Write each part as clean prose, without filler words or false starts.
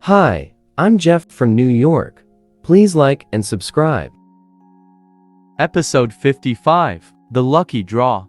Hi, I'm Jeff from New York. Please like and subscribe. Episode 55, The Lucky Draw.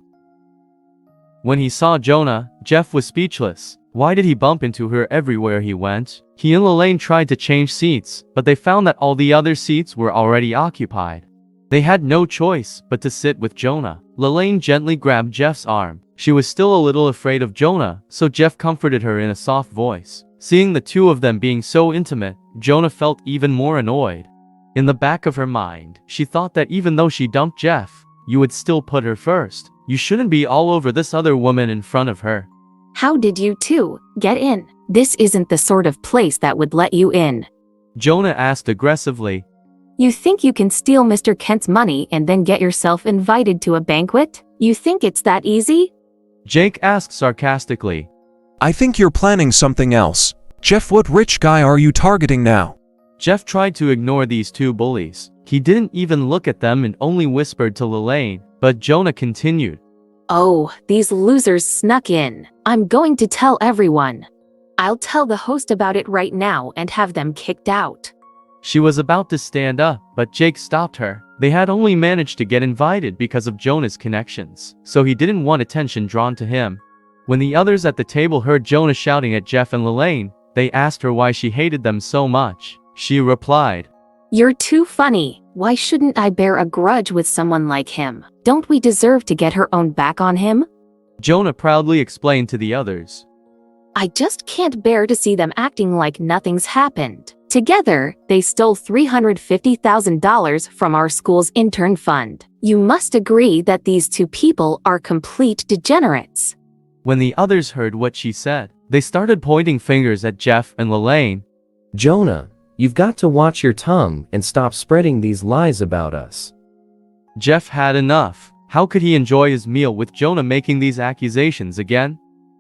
When he saw Jonah, Jeff was speechless. Why did he bump into her everywhere he went? He and Lelaine tried to change seats, but they found that all the other seats were already occupied. They had no choice but to sit with Jonah. Lelaine gently grabbed Jeff's arm. She was still a little afraid of Jonah, so Jeff comforted her in a soft voice. Seeing the two of them being so intimate, Jonah felt even more annoyed. In the back of her mind, she thought that even though she dumped Jeff, you would still put her first. You shouldn't be all over this other woman in front of her. How did you two get in? This isn't the sort of place that would let you in. Jonah asked aggressively. You think you can steal Mr. Kent's money and then get yourself invited to a banquet? You think it's that easy? Jake asked sarcastically. I think you're planning something else. Jeff, what rich guy are you targeting now? Jeff tried to ignore these two bullies. He didn't even look at them and only whispered to Lelaine, but Jonah continued. Oh, these losers snuck in. I'm going to tell everyone. I'll tell the host about it right now and have them kicked out. She was about to stand up, but Jake stopped her. They had only managed to get invited because of Jonah's connections, so he didn't want attention drawn to him. When the others at the table heard Jonah shouting at Jeff and Lelaine, they asked her why she hated them so much. She replied, You're too funny. Why shouldn't I bear a grudge with someone like him? Don't we deserve to get her own back on him? Jonah proudly explained to the others. I just can't bear to see them acting like nothing's happened. Together, they stole $350,000 from our school's intern fund. You must agree that these two people are complete degenerates. When the others heard what she said, they started pointing fingers at Jeff and Lelaine. Jonah, you've got to watch your tongue and stop spreading these lies about us. Jeff had enough. How could he enjoy his meal with Jonah making these accusations again?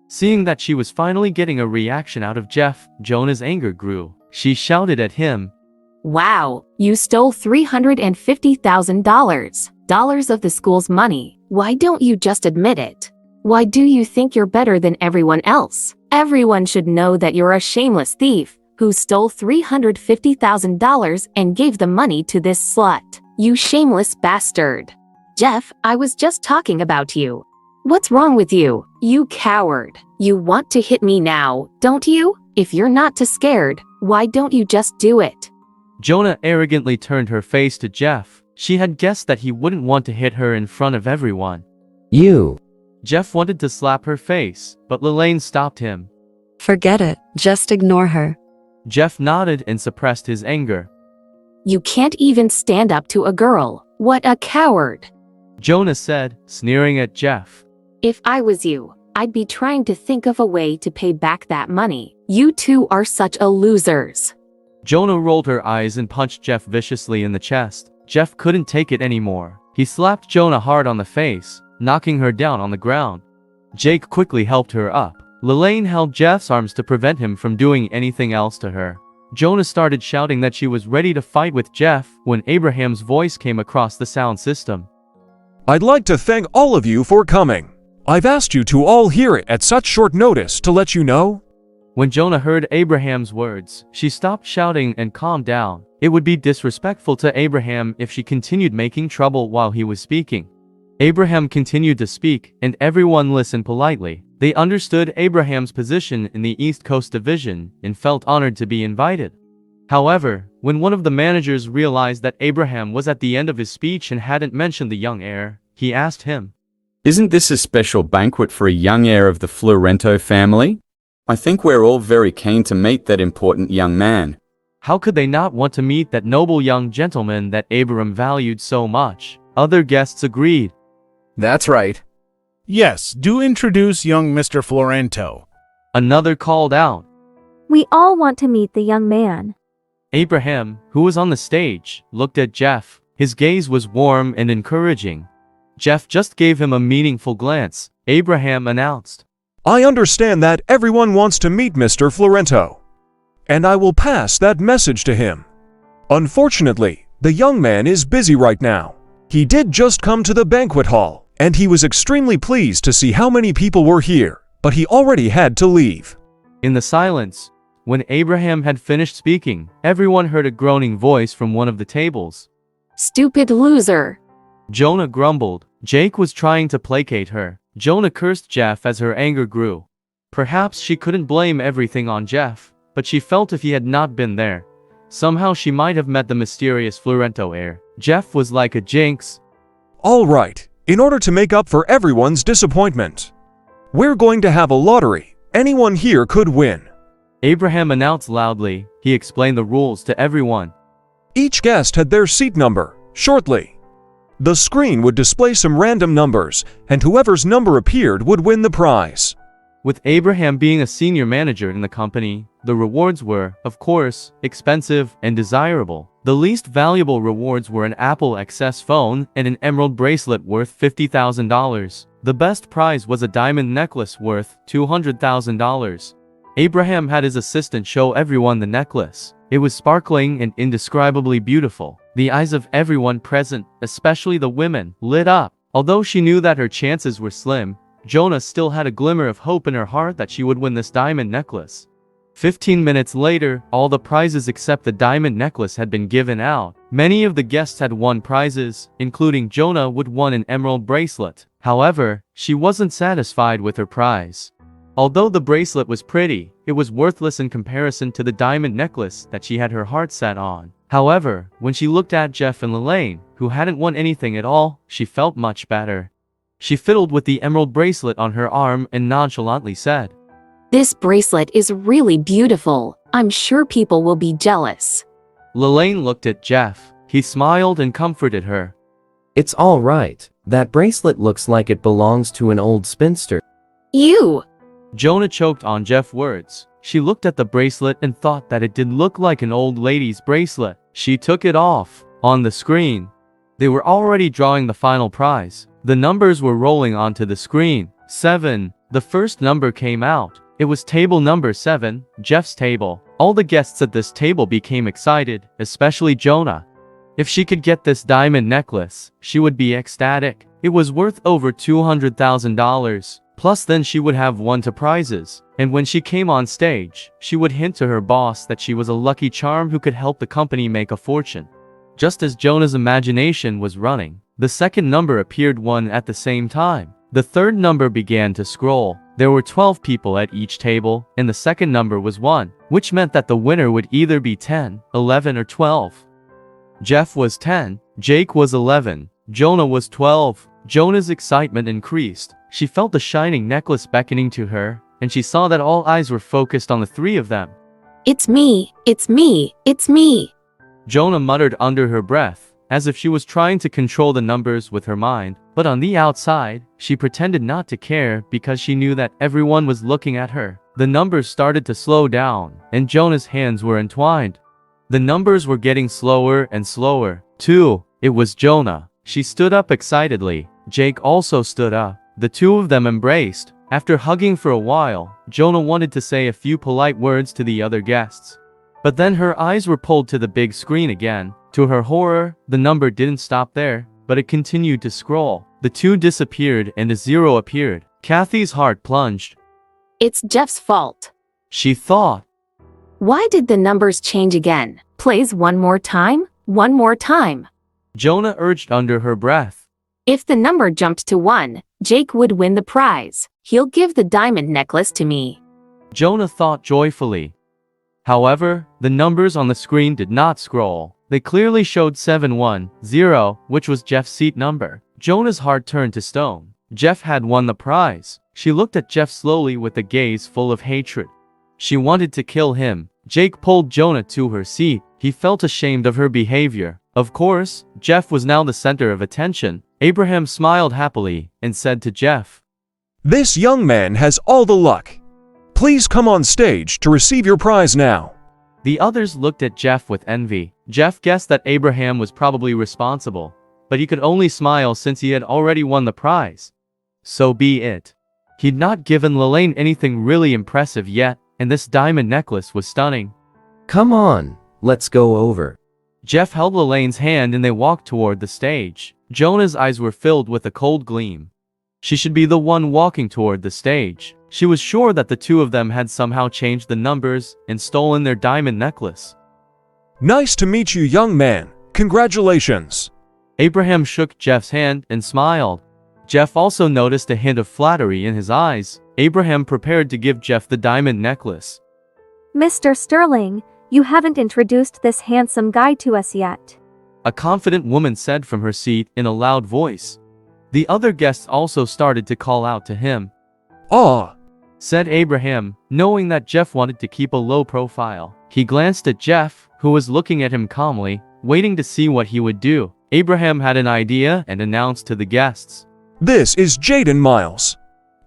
Seeing that she was finally getting a reaction out of Jeff, Jonah's anger grew. She shouted at him. Wow, you stole $350,000. Dollars of the school's money. Why don't you just admit it? Why do you think you're better than everyone else? Everyone should know that you're a shameless thief who stole $350,000 and gave the money to this slut. You shameless bastard. Jeff, I was just talking about you. What's wrong with you? You coward. You want to hit me now, don't you? If you're not too scared, why don't you just do it? Jonah arrogantly turned her face to Jeff. She had guessed that he wouldn't want to hit her in front of everyone. You. Jeff wanted to slap her face, but Lelaine stopped him. Forget it, just ignore her. Jeff nodded and suppressed his anger. You can't even stand up to a girl. What a coward. Jonah said, sneering at Jeff. If I was you, I'd be trying to think of a way to pay back that money. You two are such a losers. Jonah rolled her eyes and punched Jeff viciously in the chest. Jeff couldn't take it anymore. He slapped Jonah hard on the face, knocking her down on the ground. Jake quickly helped her up. Lelaine held Jeff's arms to prevent him from doing anything else to her. Jonah started shouting that she was ready to fight with Jeff when Abraham's voice came across the sound system. I'd like to thank all of you for coming. I've asked you to all hear it at such short notice to let you know. When Jonah heard Abraham's words, she stopped shouting and calmed down. It would be disrespectful to Abraham if she continued making trouble while he was speaking. Abraham continued to speak, and everyone listened politely. They understood Abraham's position in the East Coast Division and felt honored to be invited. However, when one of the managers realized that Abraham was at the end of his speech and hadn't mentioned the young heir, he asked him, Isn't this a special banquet for a young heir of the Florento family? I think we're all very keen to meet that important young man. How could they not want to meet that noble young gentleman that Abraham valued so much? Other guests agreed. That's right. Yes, do introduce young Mr. Florento. Another called out. We all want to meet the young man. Abraham, who was on the stage, looked at Jeff. His gaze was warm and encouraging. Jeff just gave him a meaningful glance. Abraham announced, I understand that everyone wants to meet Mr. Florento, and I will pass that message to him. Unfortunately, the young man is busy right now. He did just come to the banquet hall, and he was extremely pleased to see how many people were here, but he already had to leave. In the silence, When Abraham had finished speaking, everyone heard a groaning voice from one of the tables. Stupid loser. Jonah grumbled. Jake was trying to placate her. Jonah cursed Jeff as her anger grew. Perhaps she couldn't blame everything on Jeff, but she felt if he had not been there, somehow she might have met the mysterious Florento heir. Jeff was like a jinx. All right, in order to make up for everyone's disappointment, we're going to have a lottery. Anyone here could win. Abraham announced loudly. He explained the rules to everyone. Each guest had their seat number. Shortly, the screen would display some random numbers, and whoever's number appeared would win the prize. With Abraham being a senior manager in the company, the rewards were, of course, expensive and desirable. The least valuable rewards were an Apple XS phone and an emerald bracelet worth $50,000. The best prize was a diamond necklace worth $200,000. Abraham had his assistant show everyone the necklace. It was sparkling and indescribably beautiful. The eyes of everyone present, especially the women, lit up. Although she knew that her chances were slim, Jonah still had a glimmer of hope in her heart that she would win this diamond necklace. 15 minutes later, all the prizes except the diamond necklace had been given out. Many of the guests had won prizes, including Jonah would won an emerald bracelet. However, she wasn't satisfied with her prize. Although the bracelet was pretty, it was worthless in comparison to the diamond necklace that she had her heart set on. However, when she looked at Jeff and Lelaine, who hadn't won anything at all, she felt much better. She fiddled with the emerald bracelet on her arm and nonchalantly said, This bracelet is really beautiful. I'm sure people will be jealous. Lelaine looked at Jeff. He smiled and comforted her. It's all right. That bracelet looks like it belongs to an old spinster. You! Jonah choked on Jeff's words. She looked at the bracelet and thought that it did look like an old lady's bracelet. She took it off. On the screen, they were already drawing the final prize. The numbers were rolling onto the screen. 7. The first number came out. It was table number 7, Jeff's table. All the guests at this table became excited, especially Jonah. If she could get this diamond necklace, she would be ecstatic. It was worth over $200,000. Plus then she would have won 2 prizes. And when she came on stage, she would hint to her boss that she was a lucky charm who could help the company make a fortune. Just as Jonah's imagination was running, the second number appeared one at the same time. The third number began to scroll. There were 12 people at each table, and the second number was 1, which meant that the winner would either be 10, 11 or 12. Jeff was 10, Jake was 11, Jonah was 12. Jonah's excitement increased. She felt the shining necklace beckoning to her, and she saw that all eyes were focused on the 3 of them. It's me, it's me, it's me. Jonah muttered under her breath, as if she was trying to control the numbers with her mind, but on the outside, she pretended not to care because she knew that everyone was looking at her. The numbers started to slow down, and Jonah's hands were entwined. The numbers were getting slower and slower. 2. It was Jonah. She stood up excitedly. Jake also stood up. The 2 of them embraced. After hugging for a while, Jonah wanted to say a few polite words to the other guests. But then her eyes were pulled to the big screen again. To her horror, the number didn't stop there, but it continued to scroll. The 2 disappeared and a 0 appeared. Kathy's heart plunged. It's Jeff's fault. She thought. Why did the numbers change again? Plays one more time? One more time. Jonah urged under her breath. If the number jumped to 1, Jake would win the prize. He'll give the diamond necklace to me. Jonah thought joyfully. However, the numbers on the screen did not scroll. They clearly showed 710, which was Jeff's seat number. Jonah's heart turned to stone. Jeff had won the prize. She looked at Jeff slowly with a gaze full of hatred. She wanted to kill him. Jake pulled Jonah to her seat. He felt ashamed of her behavior. Of course, Jeff was now the center of attention. Abraham smiled happily and said to Jeff, This young man has all the luck. Please come on stage to receive your prize now. The others looked at Jeff with envy. Jeff guessed that Abraham was probably responsible, but he could only smile since he had already won the prize. So be it. He'd not given Lelaine anything really impressive yet, and this diamond necklace was stunning. Come on, let's go over. Jeff held Lelaine's hand and they walked toward the stage. Jonah's eyes were filled with a cold gleam. She should be the one walking toward the stage. She was sure that the two of them had somehow changed the numbers and stolen their diamond necklace. Nice to meet you, young man. Congratulations. Abraham shook Jeff's hand and smiled. Jeff also noticed a hint of flattery in his eyes. Abraham prepared to give Jeff the diamond necklace. Mr. Sterling, you haven't introduced this handsome guy to us yet. A confident woman said from her seat in a loud voice. The other guests also started to call out to him. Ah, Said Abraham, knowing that Jeff wanted to keep a low profile. He glanced at Jeff, who was looking at him calmly, waiting to see what he would do. Abraham had an idea and announced to the guests. this is Jaden Miles.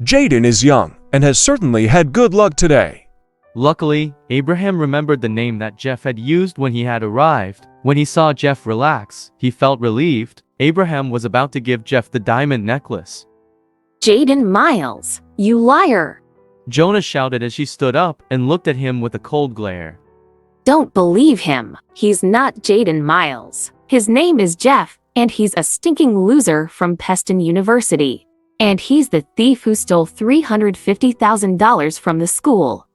Jaden is young and has certainly had good luck today. Luckily, Abraham remembered the name that Jeff had used when he had arrived. When he saw Jeff relax, he felt relieved. Abraham was about to give Jeff the diamond necklace. Jaden Miles, you liar! Jonah shouted as she stood up and looked at him with a cold glare. Don't believe him. He's not Jaden Miles. His name is Jeff, and he's a stinking loser from Peston University. And he's the thief who stole $350,000 from the school.